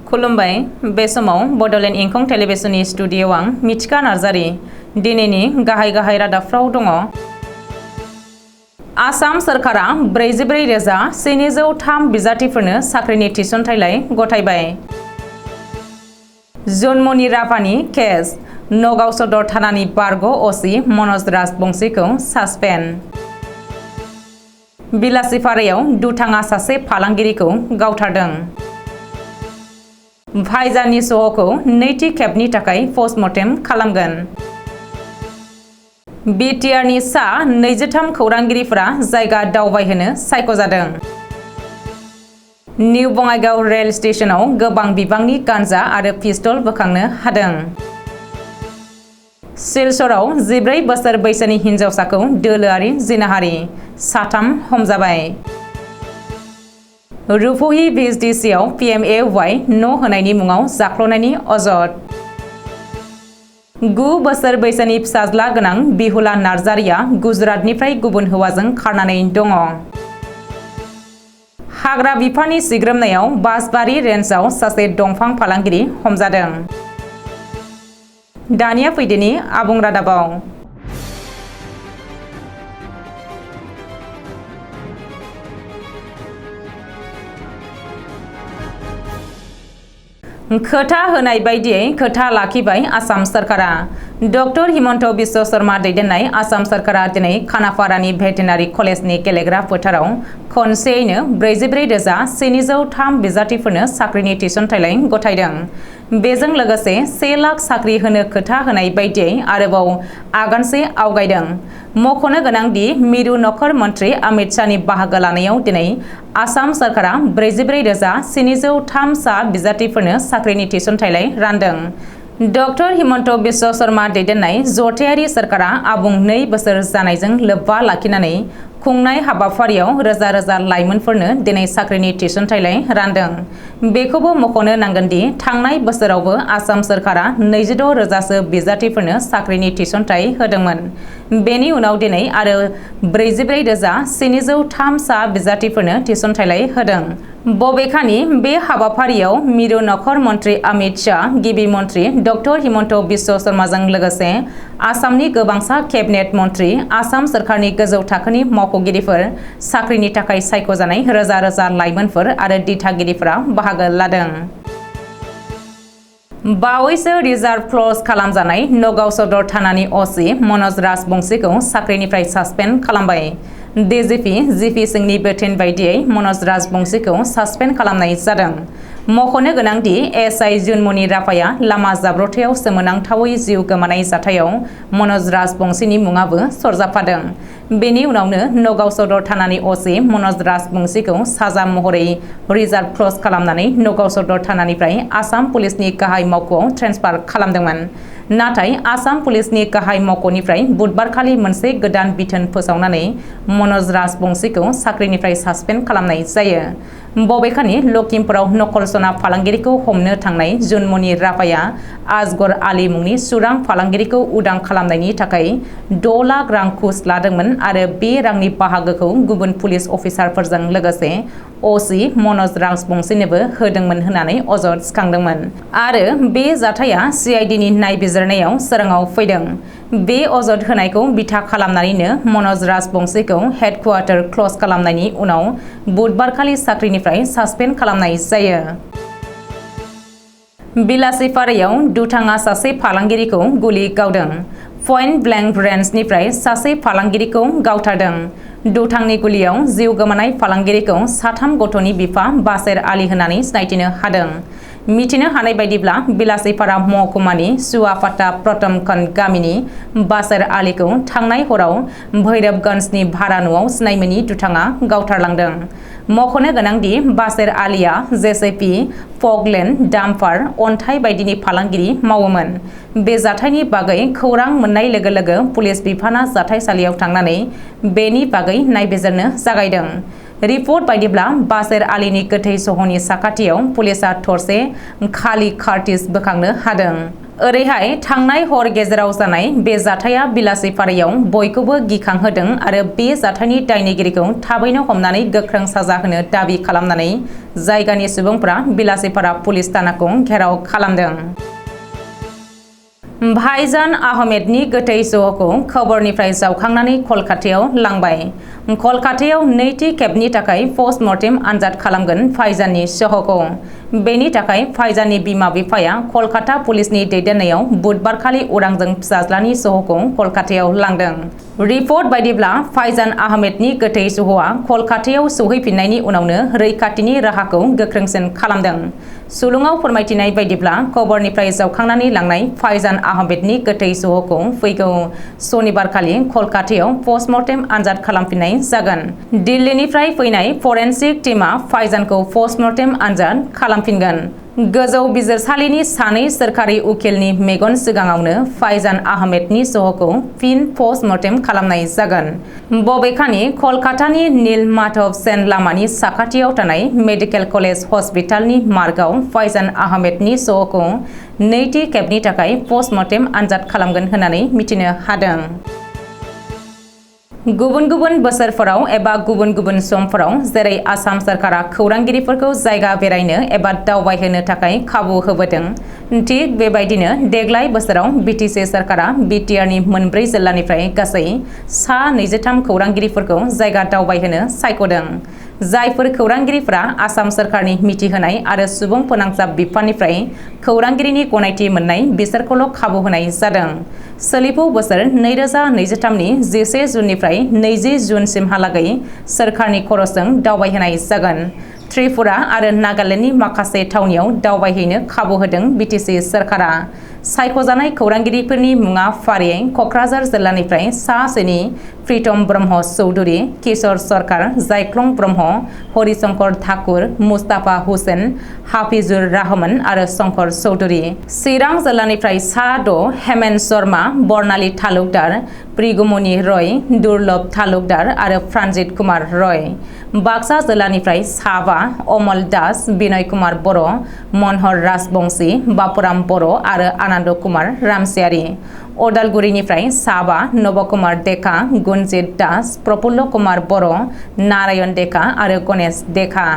खुलुमबाय बे समाव बडोलेण्ड इंखं टेलिभिजननि स्टुडिय'आव आं मिथिका नार्जारी दिनैनि गाहाय रादाबफ्राव दङ। आसाम सरकारा 44,703 बिजाथिफोरनो साख्रिनि थिसनथाइलाय गथायबाय। जन्मनि राभानि केस नगाव सदर थानानि बारग' असि मनज राजबंसीखौ सासपेन्ड। बिलासिपारायाव दुथाङा सासे फालांगिरिखौ गावथारदों। भाइजाननि सह'खौ नैथि खेबनि थाखाय पस्टमर्टेम खालामगोन। बिटिआरनि सा 23 खौरांगिरिफोरा जायगा दावबायहोनो सायख'जादों। निउ बङाइगाव रेल स्टेशनाव गोबां बिबांनि गान्जा आरो पिस्तल बोखांनो हादों। सिलचराव 14 बोसोर बैसोनि हिन्जावसाखौ दोलोआरि जिनाहारि 3 हमजाबाय। रुपहि भिएचडिसिआव PMAY न' होनायनि मुङाव जाख्ल'नायनि अजद। 9 बोसोर बैसोनि फिसाज्ला गोनां बिहुला नार्जारिया गुजरातनिफ्राय गुबुन हौवाजों खारनानै दङ। हाग्रा बिफाननि सिग्रोमनायाव बासबारि रेन्जआव सासे दंफां फालांगिरि हमजादों। दानिया फैदिनि आबुं रादाबाव। खोथा होनाय बायदियै खोथा लाखिबाय आसाम सरकारा। डक्टर हिमन्त बिश्व शर्मा दैदेननाय आसाम सरकारा दिनै खानापारानि भेटेनारि कलेजनि गेलेग्रा फोथाराव खनसेयैनो 44,703 बिजाथिफोरनो साख्रिनि थिसनथाइलाय गथायदों। बेजों लोगोसे 1 लाख साख्रि होनो खोथा होनाय बायदियै आरोबाव आगानसे आवगायदों। मख'नो गोनांदि मिरु नखर मन्त्रि अमित शाहनि बाहागो लानायाव दिनै आसाम सरकारा 44,703 सा बिजाथिफोरनो साख्रिनि थिसनथाइलाय रानदों। डक्टर हिमन्त बिश्व शर्मा दैदेननाय जथायारि सरकारा आबुं 2 बोसोर जानायजों लोब्बा लाखिनानै खुंनाय हाबाफारियाव रोजा रोजा लाइमोनफोरनो दिनै साख्रिनि थिसनथाइलाय रानदों। बेखौबो मख'नो नांगोनदि थांनाय बोसोरावबो आसाम सरकारा 26 रोजासो बिजाथिफोरनो साख्रिनि थिसनथाइ होदोंमोन। बेनि उनाव दिनै आरो 44,703 सा बिजाथिफोरनो थिसनथाइलाय होदों। बबेखानि बे हाबाफारियाव मिरु नखर मन्त्रि अमित शाह, गिबि मन्त्रि डक्टर हिमन्त बिश्व शर्माजों लोगोसे आसामनि गोबांसा केबिनेट मन्त्रि, आसाम सरकारनि गोजौ थाखोनि मावख'गिरिफोर, साख्रिनि थाखाय सायख'जानाय रोजा रोजा लाइमोनफोर आरो दिथागिरिफोरा बाहागो लादों। बावैसो रिजार्भ क्लज खालामजानाय नगाव सदर थानानि असि मनज राजबंसीखौ साख्रिनिफ्राय सासपेन्ड खालामबाय। DGP जिपि सिंहनि बोथोन बायदियै मनज राजबंसीखौ सासपेन्ड खालामनाय जादों। मख'नो गोनांदि SI जुनमनि राभाया लामा जाब्रबथायाव सोमोनांथावै जिउ गोमानाय जाथायाव मनज राजबंसीनि मुङाबो सरजाबफादों। बेनि उनावनो नगाव सदर थानानि असि मनज राजबंसीखौ साजा महरै रिजार्भ क्लज खालामनानै नगाव सदर थानानिफ्राय आसाम पुलिसनि गाहाय मावख'आव ट्रेन्सफार खालामदोंमोन। नाथाय आसाम पुलिसनि गाहाय मावख'निफ्राय बुधबारखालि मोनसे गोदान बिथोन फोसावनानै मनज राजबंसीखौ साख्रिनिफ्राय सासपेन्ड खालामनाय जायो। बबेखानि लखिमपुराव नकल सना फालांगिरिखौ हमनो थांनाय जुनमनि राभाया आजगर आली मुंनि सुरां फालांगिरिखौ उदां खालामनायनि थाखाय 6 लाख रां घुस लादोंमोन आरो बे रांनि बाहागोखौ गुबुन पुलिस अफिसारफोरजों लोगोसे असि मनज राजबंसीनोबो होदोंमोन होननानै अजद सिखांदोंमोन। आरो बे जाथाया CIDनि नायबिजिरनायाव सोराङाव फैदों। बे अजद होनायखौ बिथा खालामनानैनो मनज राजबंसीखौ हेडक्वार्टार क्लज खालामनायनि उनाव बुधबारखालि साख्रिनिफ्राय सासपेन्ड खालामनाय जायो। बिलासिपारायाव दुथाङा सासे फालांगिरिखौ गुलि गावदों। पइन्ट ब्लेंक रेन्जनिफ्राय सासे फालांगिरिखौ गावथारदों। दुथांनि गुलियाव जिउ गोमानाय फालांगिरिखौ 3 गथ'नि बिफा बासेर आली होननानै सिनायथिनो हादों। मिथिनो हानाय बायदिब्ला बिलासिपारा महकुमानि सुवापाटा प्रथम खन्ड गामिनि बासेर आलीखौ थांनाय हराव भैरबगन्जनि भारा न'आव सिनायमोनि दुथाङा गावथारलांदों। मख'नो गोनांदि बासेर आलीया JCB, पगलेन्ड, डाम्पार, अन्थाइ बायदिनि फालांगिरि मावोमोन। बे जाथायनि बागै खौरां मोननाय लोगो लोगो पुलिस बिफाना जाथायसालियाव थांनानै बेनि बागै नायबिजिरनो जागायदों। रिपर्ट बायदिब्ला बासेर आलीनि गोथै सह'नि साखाथियाव पुलिसा थरसे खालि कार्टिज बोखांनो हादों। ओरैहाय थांनाय हर गेजेराव जानाय बे जाथाया बिलासिपारायाव बयखौबो गिखांहोदों आरो बे जाथायनि दायनिगिरिखौ थाबैनो हमनानै गोख्रों साजा होनो दाबि खालामनानै जायगानि सुबुंफोरा बिलासिपारा पुलिस थानाखौ घेराव खालामदों। भाईजान आहमेदनि गोथै सह'खौ खबरनिफ्राय जावखांनानै कलकातायाव लांबाय। कलकातायाव नैथि खेबनि थाखाय पस्टमर्टेम आनजाद खालामगोन भाईजाननि सह'खौ। बेनि थाखाय भाईजाननि बिमा बिफाया कलकाता पुलिसनि दैदेननायाव बुधबारखालि उरांजों फिसाज्लानि सह'खौ कलकातायाव लांदों। रिपर्ट बायदिब्ला भाईजान आहमेदनि गोथै सह'आ कलकातायाव सौहैफिननायनि उनावनो रैखाथिनि राहाखौ गोख्रोंसिन खालामदों। सुलुङाव फोरमायथिनाय बायदिब्ला खबरनिफ्राय जावखांनानै लांनाय भाईजान आहमेदनि गोथै सह'खौ फैगौ सनिबारखालि कलकातायाव पस्टमर्टेम आनजाद खालामफिननाय जागोन। दिल्लीनिफ्राय फैनाय फरेनसिक टीमआ भाईजानखौ पस्टमर्टेम आनजाद खालामफिनगोन। गोजौ बिजिरसालिनि सानै सोरखारि उकिलनि मेगन सिगाङावनो भाईजान आहमेदनि सह'खौ फिन पस्टमर्टेम खालामनाय जागोन। बबेखानि कलकातानि नील माधव सेन लामानि साखाथियाव थानाय मेडिकेल कलेज हस्पिटालनि मार्गआव भाईजान आहमेदनि सह'खौ नैथि खेबनि थाखाय पस्टमर्टेम आनजाद खालामगोन होननानै मिथिनो हादों। गुबुन गुबुन बोसोरफोराव एबा गुबुन गुबुन समफोराव जेरै आसाम सरकारा खौरांगिरिफोरखौ जायगा बेरायनो एबा दावबायहोनो थाखाय खाबु होबोदों, थिग बेबायदिनो देग्लाय बोसोराव बिटिसि सरकारा बिटिआरनि मोनब्रै जिल्लानिफ्राय गासै सा 23 खौरांगिरिफोरखौ जायगा दावबायहोनो सायख'दों। जायफोर खौरांगिरिफोरा आसाम सरकारनि मिथिहोनाय आरो सुबुं फोनांजाब बिफाननिफ्राय खौरांगिरिनि गनायथि मोननाय बिसोरखौल' खाबु होनाय जादों। सोलिफु बोसोर 2023 नि 11 जुननिफ्राय 20 जुनसिमहालागै सोरखारनि खरसजों दावबायहोनाय जागोन। त्रिपुरा आरो नागालेन्डनि माखासे थावनियाव दावबायहैनो खाबु होदों बिटिसि सरकारा। सायख'जानाय खौरांगिरिफोरनि मुङा फारियै क'क्राझार जिल्लानिफ्राय सा-7 प्रीतम ब्रह्म चौधुरी, किशोर सरकार, जायख्लं ब्रह्म, हरिशंकर ठाकुर, मुस्ताफा हुसेन, हाफिजुर रहमान आरो शंकर चौधुरी। चिरां जिल्लानिफ्राय सा-6 हेमेन शर्मा, बर्णाली तालुकदार, प्रिगुमनि रय, दुर्लभ तालुकदार आरो प्रानजित कुमार रय। बाक्सा जिल्लानिफ्राय सा-5 अमल दास, बिनय कुमार बर', मनहर राजबंशी, बापुराम बर' आरो आनन्द कुमार रामसियारि। अदालगुरिनिफ्राय सा-5 नबकुमार डेका, गुनजित दास, प्रफुल्ल कुमार बर', नारायण डेका आरो गणेश डेका।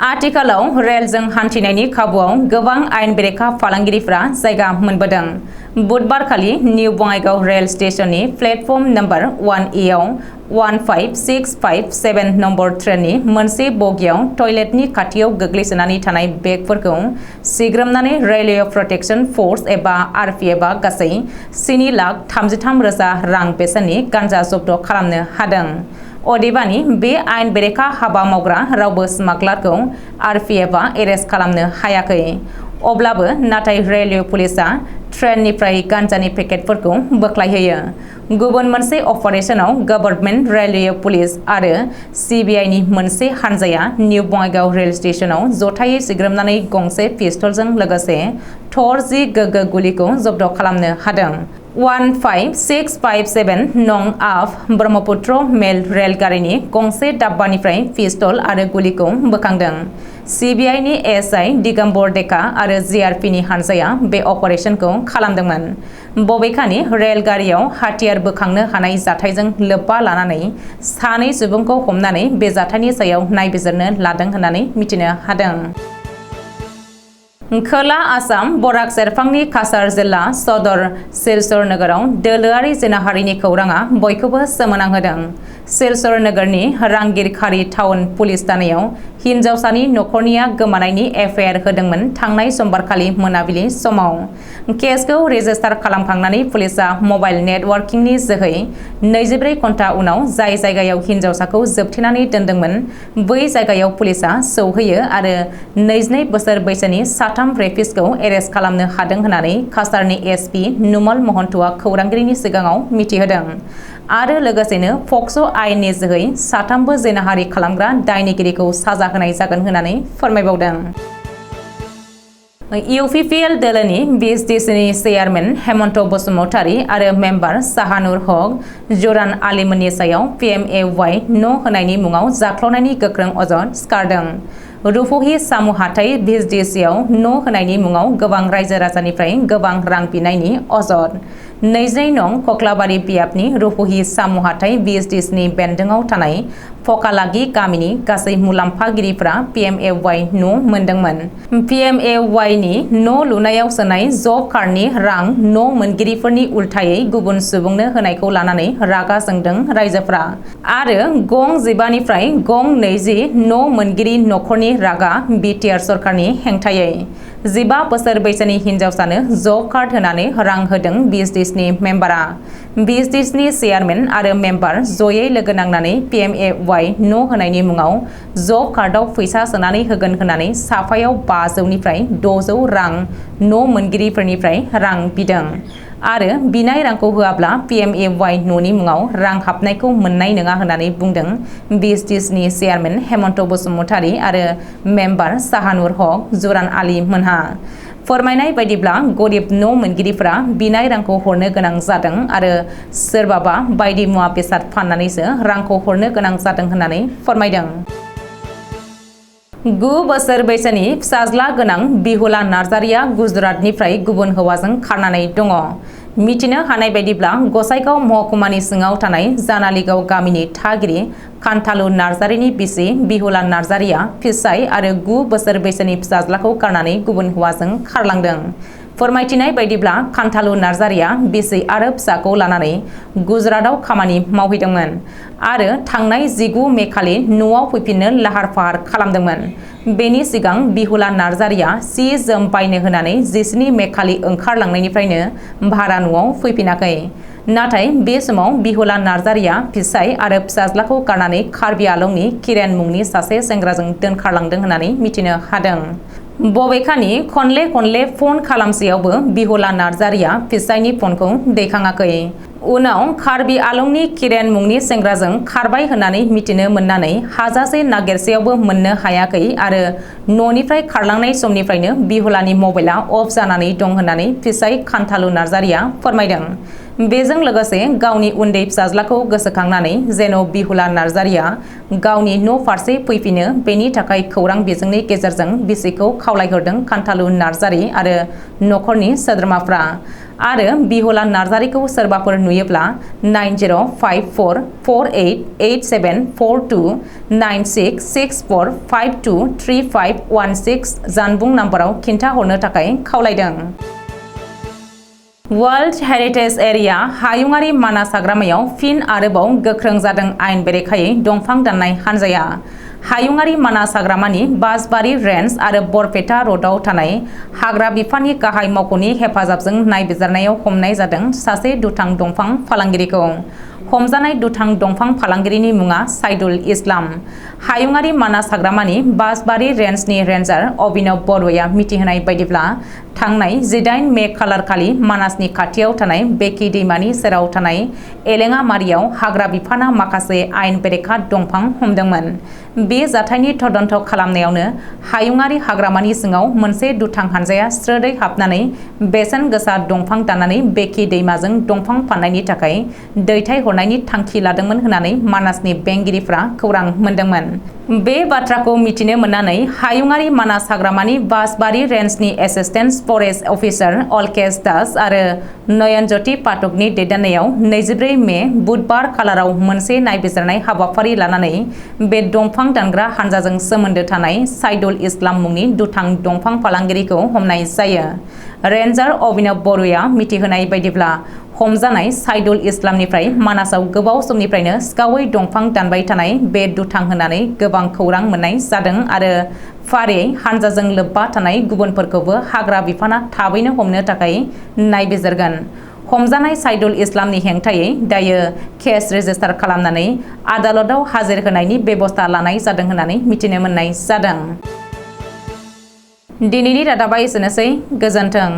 आथिखालाव रेलजों हान्थिनायनि खाबुआव गोबां आयेन बेरेखा फालांगिरिफ्रा जायगा मोनबोदों। बुधबारखालि निउ बङाइगाव रेल स्टेशननि प्लेटफर्म नम्बर 1E आव 15657 नम्बर ट्रेननि मोनसे बगियाव टयलेटनि खाथियाव गोग्लैसोनानै थानाय बेगफोरखौ सिग्रोमनानै रेलवे प्रटेक्शन फोर्स एबा आरपिएफआ गासै 7,33,000 रां बेसेननि गान्जा जब्द खालामनो हादों। अदेबानि बे आयेन बेरेखा हाबा मावग्रा रावबो स्मागलारखौ आरपिएफआ एरेस्ट खालामनो हायाखै। अब्लाबो नाथाय रेलवे पुलिसआ ट्रेननिफ्राय गान्जानि पेकेटफोरखौ बोख्लायहोयो। गुबुन मोनसे अपारेशनाव गभर्नमेन्ट रेलवे पुलिस आरो सिबिआइनि मोनसे हानजाया निउ बङाइगाव रेल स्टेशनाव जथायै सिग्रोमनानै गंसे पिस्तलजों लोगोसे थर-10 गोगो गुलिखौ जब्द खालामनो हादों। 15657 नं आफ ब्रह्मपुत्र मेल रेलगारिनि गंसे डाब्बानिफ्राय पिस्तल आरो गुलिखौ बोखांदों। सिबिआइनि एसआइ दिगम्बर डेका आरो जिआरपिनि हानजाया बे अपारेशनखौ खालामदोंमोन। बबेखानि रेलगारियाव हाथियार बोखांनो हानाय जाथायजों लोब्बा लानानै सानै सुबुंखौ हमनानै बे जाथायनि सायाव नायबिजिरनो लादों होननानै मिथिनो हादों। खोला आसाम बराक सेरफांनि काछार जिल्ला सदर सिलचर नोगोराव दोलोआरि जिनाहारिनि खौराङा बयखौबो सोमोनांहोदों। सिलचर नोगोरनि रांगिरखारि टाउन पुलिस थानायाव हिन्जावसानि नखरनिया गोमानायनि एफआइआर होदोंमोन थांनाय समबारखालि मोनाबिलि समाव। केसखौ रेजिस्टार खालामखांनानै पुलिसआ मबाइल नेटवर्किंनि जोहै 24 घन्टा उनाव जाय जायगायाव हिन्जावसाखौ जोबथेनानै दोनदोंमोन बै जायगायाव पुलिसआ सौहैयो आरो 22 बोसोर बैसोनि 3 रेपिस्टखौ एरेस्ट खालामनो हादों होननानै काछारनि एसपि नुमल महन्तआ खौरांगिरिनि सिगाङाव मिथिहोदों आरो लोगोसेनो पक्स' आयेननि जोहै 3बो जिनाहारि खालामग्रा दायनिगिरिखौ साजा होनाय जागोन होननानै फोरमायबावदों। इउपिपिएल दोलोनि बिएसडिसिनि चेयारमेन हेमन्त बसुमतारी आरो मेम्बार साहानुर हक जुरान आलीमोननि सायाव पिएमएवाइ न' होनायनि मुङाव जाख्ल'नायनि गोख्रों अजद सिखारदों। रुफुहि सामु हाथाइ बिजडिसिआव न' होनायनि मुङाव गोबां रायजो राजानिफ्राय गोबां रां बिनायनि अजद 22 नं कक्लाबारि बियाबनि रुफुहि सामु हाथाइ बिजडिसिनि बेन्दोङाव थानाय फकालागि गामिनि गासै मुलाम्फागिरिफ्रा PMAY न' मोनदोंमोन। PMAYनि न' लुनायाव सोनाय जब कार्डनि रां न' मोनगिरिफोरनि उल्थायै गुबुन सुबुंनो होनायखौ लानानै रागा जोंदों रायजोफ्रा आरो गं 15 निफ्राय गं 20 न' मोनगिरि नखरनि रागा BTR सरकारनि हेंथायै 15 बोसोर बैसोनि हिनजावसानो जब कार्ड होनानै रां होदों बिजडिसिनि मेम्बारा। बिजडिसिनि चेयारमेन आरो मेम्बार जयै लोगो नांनानै PMAY न' होनायनि मुङाव जब कार्डआव फैसा सोनानै होगोन होननानै साफायाव 500 निफ्राय 600 रां न' मोनगिरिफोरनिफ्राय रां बिदों आरो बिनाय रांखौ होआब्ला PMAY न'नि मुङाव रां हाबनायखौ मोननाय नङा होननानै बुंदों बिजडिसिनि चेयारमेन हेमन्त बसुमतारी आरो मेम्बार साहानुर हक जुरान आली मोनहा। फोरमायनाय बायदिब्ला गरिब न' मोनगिरिफोरा बिनाय रांखौ हरनो गोनां जादों आरो सोरबाबा बायदि मुवा बेसाद फाननानैसो रांखौ हरनो गोनां जादों होननानै फोरमायदों। 9 बोसोर बैसोनि फिसाज्ला गोनां बिहुला नार्जारिया गुजरातनिफ्राय गुबुन हौवाजों खारनानै दङ। मिथिनो हानाय बायदिब्ला गसाइगाव महकुमानि सिङाव थानाय जानालिगाव गामिनि थागिरि खान्थालु नार्जारिनि बिसि बिहुला नार्जारिया फिसाय आरो 9 बोसोर बैसोनि फिसाज्लाखौ गारनानै गुबुन हौवाजों खारलांदों। फोरमायथिनाय बायदिब्ला खान्थालु नार्जारिया बिसि आरो फिसाखौ लानानै गुजरातआव खामानि मावहैदोंमोन आरो थांनाय 19 मे खालि न'आव फैफिननो लाहार फाहार खालामदोंमोन। बेनि सिगां बिहुला नार्जारिया सि जोम बायनो होनानै 19 मे खालि ओंखारलांनायनिफ्रायनो भारा न'आव फैफिनाखै। नाथाय बे समाव बिहुला नार्जारिया फिसाय आरो फिसाज्लाखौ गारनानै कार्बि आलंनि किरेन मुंनि सासे सेंग्राजों दोनखारलांदों होननानै मिथिनो हादों। बबेखानि खनले फन खालामसेयावबो बिहुला नार्जारिया फिसायनि फनखौ दैखाङाखै। उनाव कार्बि आलंनि किरेन मुंनि सेंग्राजों खारबाय होननानै मिथिनो मोननानै हाजासे नागिरसेयावबो मोननो हायाखै आरो न'निफ्राय खारलांनाय समनिफ्रायनो बिहुलानि मबाइला अफ जानानै दं होननानै फिसाय खान्थालु नार्जारिया फोरमायदों। बेजों लोगोसे गावनि उन्दै फिसाज्लाखौ गोसोखांनानै जेन' बिहुला नार्जारिया गावनि न' फारसे फैफिनो बेनि थाखाय खौरां बिजोंनि गेजेरजों बिसिखौ खावलायहरदों खान्थालु नार्जारि आरो नखरनि सोद्रोमाफ्रा आरो बिहुला नार्जारिखौ सोरबाफोर नुयोब्ला 9054488742 9664523516 जानबुं नाम्बाराव खिन्थाहरनो थाखाय खावलायदों। वर्ल्ड हेरिटेज एरिया हायुङारि मानास हाग्रामायाव फिन आरोबाव गोख्रों जादों आयेन बेरेखायै दंफां दाननाय हानजाया। हायुङारि मानास हाग्रामानि बासबारि रेन्ज आरो बरपेटा र'डआव थानाय हाग्रा बिफाननि गाहाय मावख'नि हेफाजाबजों नायबिजिरनायाव हमनाय जादों सासे दुथां दंफां फालांगिरिखौ। हमजानाय दुथां दंफां फालांगिरिनि मुङा साइदुल इस्लाम। हायुङारि मानास हाग्रामानि बासबारि रेन्जनि रेन्जार अभिनव बर'आ मिथिहोनाय बायदिब्ला थांनाय 18 मे खालारखालि मानासनि खाथियाव थानाय बेकि दैमानि सेराव थानाय एलेङा मारियाव हाग्रा बिफाना माखासे आयेन बेरेखा दंफां हमदोंमोन। बे जाथायनि तदन्त खालामनायावनो हायुङारि हाग्रामानि सिङाव मोनसे दुथां हानजाया स्रोदै हाबनानै बेसेन गोसा दंफां दाननानै बेकि दैमाजों दंफां फाननायनि थाखाय दैथायहरनायनि थांखि लादोंमोन होननानै मानासनि बेंगिरिफ्रा खौरां मोनदोंमोन। बे बाथ्राखौ मिथिनो मोननानै हायुङारि मानास हाग्रामानि बासबारि रेन्जनि assistant forest officer Alkesh Das आरो नयनज्योति पाठकनि दैदेननायाव 24 मे बुधबार खालाराव मोनसे नायबिजिरनाय हाबाफारि लानानै बे दंफां दानग्रा हानजाजों सोमोन्दो थानाय साइदुल इस्लाम मुंनि दुथां दंफां फालांगिरिखौ हमनाय जायो। रेन्जार अभिनव बर'आ मिथिहोनाय बायदिब्ला हमजानाय साइदुल इस्लामनिफ्राय मानासाव गोबाव समनिफ्रायनो सिखावै दंफां दानबाय थानाय बे दुथां होननानै गोबां खौरां मोननाय जादों आरो फारियै हानजाजों लोब्बा थानाय गुबुनफोरखौबो हाग्रा बिफाना थाबैनो हमनो थाखाय नायबिजिरगोन। हमजानाय साइदुल इस्लामनि हेंथायै दायो केस रेजिस्टार खालामनानै आदालतआव हाजिर होनायनि बेबस्था लानाय जादों होननानै मिथिनो मोननाय जादों। दिनैनि रादाबा एसेनोसै। गोजोन्थों।